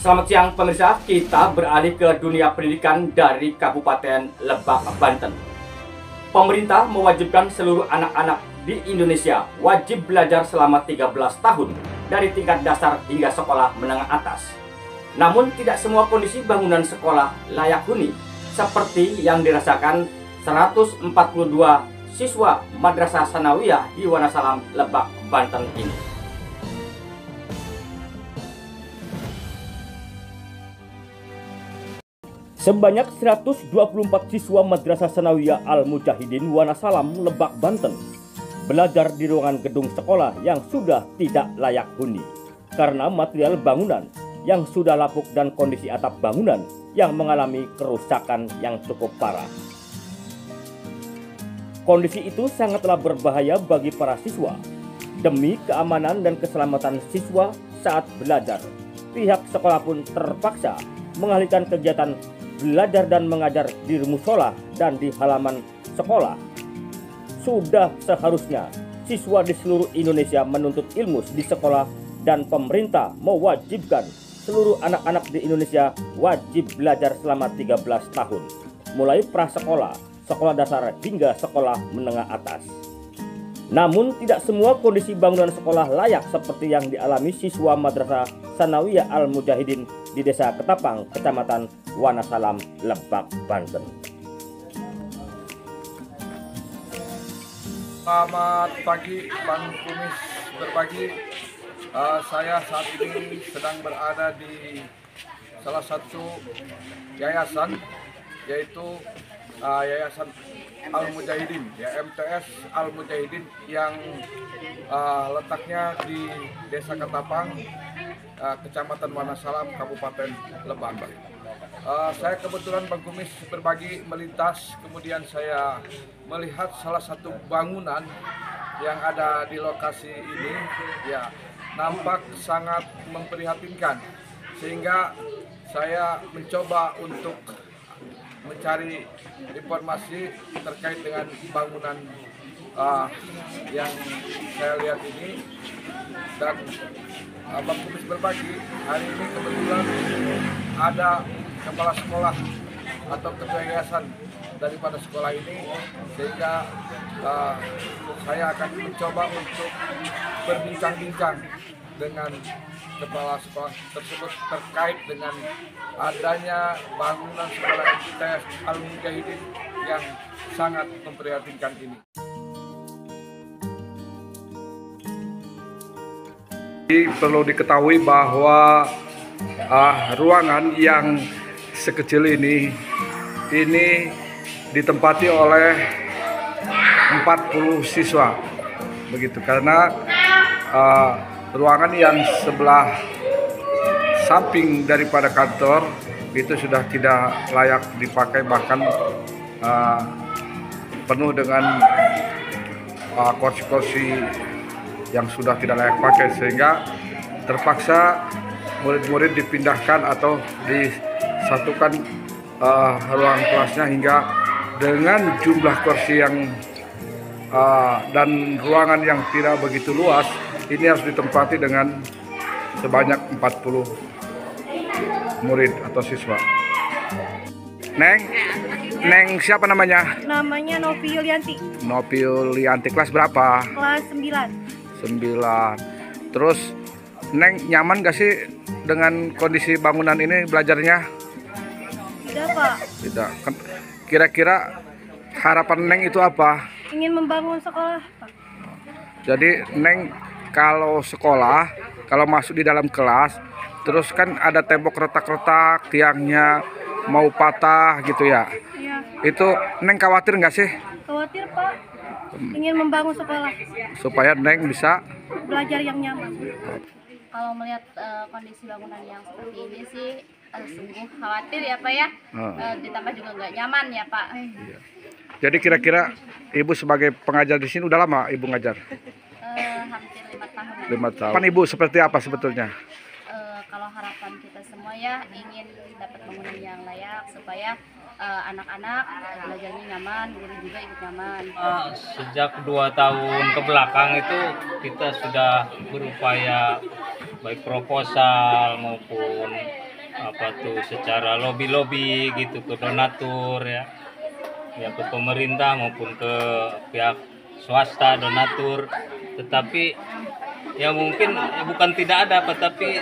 Selamat siang pemirsa, kita beralih ke dunia pendidikan dari Kabupaten Lebak, Banten. Pemerintah mewajibkan seluruh anak-anak di Indonesia wajib belajar selama 13 tahun dari tingkat dasar hingga sekolah menengah atas. Namun tidak semua kondisi bangunan sekolah layak huni seperti yang dirasakan 142 siswa Madrasah Sanawiyah di Wonosalam, Lebak, Banten ini. Sebanyak 124 siswa Madrasah Sanawiyah Al-Mujahidin Wonosalam, Lebak, Banten belajar di ruangan gedung sekolah yang sudah tidak layak huni karena material bangunan yang sudah lapuk dan kondisi atap bangunan yang mengalami kerusakan yang cukup parah. Kondisi itu sangatlah berbahaya bagi para siswa. Demi keamanan dan keselamatan siswa saat belajar, pihak sekolah pun terpaksa mengalihkan kegiatan belajar dan mengajar di musola dan di halaman sekolah. Sudah seharusnya siswa di seluruh Indonesia menuntut ilmu di sekolah dan pemerintah mewajibkan seluruh anak-anak di Indonesia wajib belajar selama 13 tahun, mulai prasekolah, sekolah dasar hingga sekolah menengah atas. Namun tidak semua kondisi bangunan sekolah layak seperti yang dialami siswa Madrasah Sanawiyah Al-Mujahidin di Desa Ketapang, Kecamatan Wonosalam, Lebak, Banten. Selamat pagi, Bang Kumis berbagi. Saya saat ini sedang berada di salah satu yayasan, yaitu Yayasan Al-Mujahidin, ya MTS Al-Mujahidin yang letaknya di Desa Ketapang, Kecamatan Wonosalam, Kabupaten Lebak. Saya kebetulan Bang Kumis berbagi melintas, kemudian saya melihat salah satu bangunan yang ada di lokasi ini, ya nampak sangat memprihatinkan, sehingga saya mencoba untuk mencari informasi terkait dengan bangunan yang saya lihat ini. Dan Bang Kumis berbagi, hari ini kebetulan ada kepala sekolah atau ketua yayasan daripada sekolah ini, sehingga saya akan mencoba untuk berbincang-bincang dengan kepala sekolah tersebut terkait dengan adanya bangunan sekolah MTS Al-Mujahidin yang sangat memprihatinkan ini. Perlu diketahui bahwa ruangan yang sekecil ini ditempati oleh 40 siswa, begitu, karena ruangan yang sebelah samping daripada kantor itu sudah tidak layak dipakai, bahkan penuh dengan kursi-kursi yang sudah tidak layak pakai, sehingga terpaksa murid-murid dipindahkan atau disatukan ruang kelasnya, hingga dengan jumlah kursi yang dan ruangan yang tidak begitu luas, ini harus ditempati dengan sebanyak 40 murid atau siswa. Neng siapa namanya? Namanya Novi Yulianti. Novi Yulianti, kelas berapa? Kelas 9. 9. Terus Neng nyaman gak sih dengan kondisi bangunan ini belajarnya? Tidak, Pak. Tidak. Kira-kira harapan Neng itu apa? Ingin membangun sekolah, Pak. Jadi Neng kalau sekolah, kalau masuk di dalam kelas, terus kan ada tembok retak-retak, tiangnya mau patah gitu ya. Iya. Itu Neng khawatir nggak sih? Khawatir, Pak. Ingin membangun sekolah Supaya Neng bisa belajar yang nyaman. Kalau melihat kondisi bangunan yang seperti ini sih sungguh khawatir ya Pak ya. Ditambah juga nggak nyaman ya Pak. Iya. Jadi kira-kira Ibu sebagai pengajar di sini udah lama Ibu ngajar? Hampir 5 tahun. 5 tahun. Harapan Ibu seperti apa sebetulnya? Kalau harapan kita semua ya ingin dapat bangunan yang layak supaya anak-anak belajarnya nyaman, guru juga ikut nyaman. Sejak 2 tahun ke belakang itu kita sudah berupaya baik proposal maupun apa tuh secara lobby gitu ke donatur ya ke pemerintah maupun ke pihak swasta donatur, tetapi ya mungkin bukan tidak ada tapi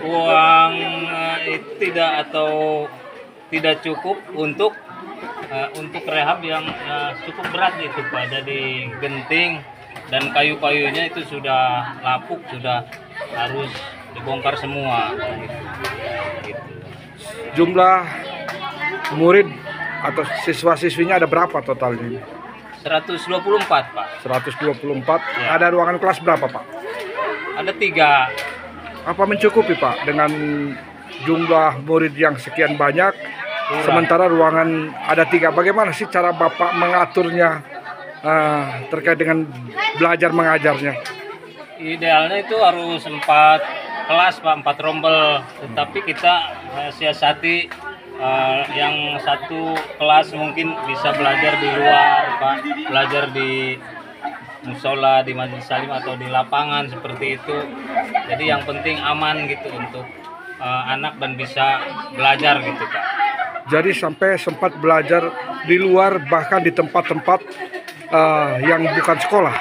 uang tidak atau tidak cukup untuk rehab yang cukup berat gitu Pak. Jadi genting dan kayu-kayunya itu sudah lapuk, sudah harus dibongkar semua gitu. Jumlah murid atau siswa-siswinya ada berapa totalnya? 124 Pak. 124. Ya. Ada ruangan kelas berapa Pak? Ada 3. Apa mencukupi Pak dengan jumlah murid yang sekian banyak? Kurang. Sementara ruangan ada 3. Bagaimana sih cara Bapak mengaturnya terkait dengan belajar mengajarnya? Idealnya itu harus 4 kelas Pak, 4 rombel. Tetapi kita siasati yang satu kelas mungkin bisa belajar di luar Pak, belajar di musola, di majelis salim atau di lapangan seperti itu. Jadi yang penting aman gitu untuk anak dan bisa belajar gitu Pak. Jadi sampai sempat belajar di luar, bahkan di tempat-tempat yang bukan sekolah,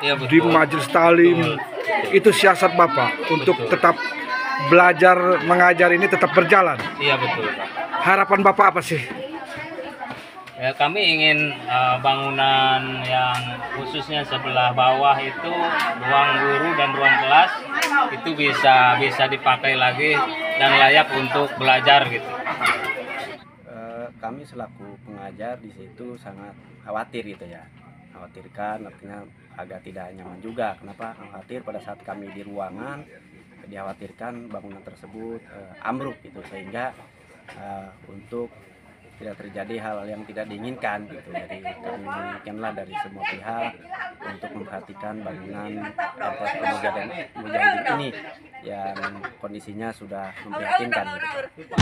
Iya di betul. majelis talim. Itu siasat Bapak untuk Betul. tetap belajar mengajar ini tetap berjalan. Iya betul Pak. Harapan Bapak apa sih? Ya, kami ingin bangunan yang khususnya sebelah bawah itu ruang guru dan ruang kelas itu bisa dipakai lagi dan layak untuk belajar gitu. Kami selaku pengajar di situ sangat khawatir gitu ya, khawatirkan artinya agak tidak nyaman juga. Kenapa khawatir? Pada saat kami di ruangan dikhawatirkan bangunan tersebut ambruk gitu, sehingga untuk tidak terjadi hal yang tidak diinginkan gitu. Jadi kami menginginkanlah dari semua pihak untuk memperhatikan bangunan MTS Mujahidin ini yang kondisinya sudah memprihatinkan gitu.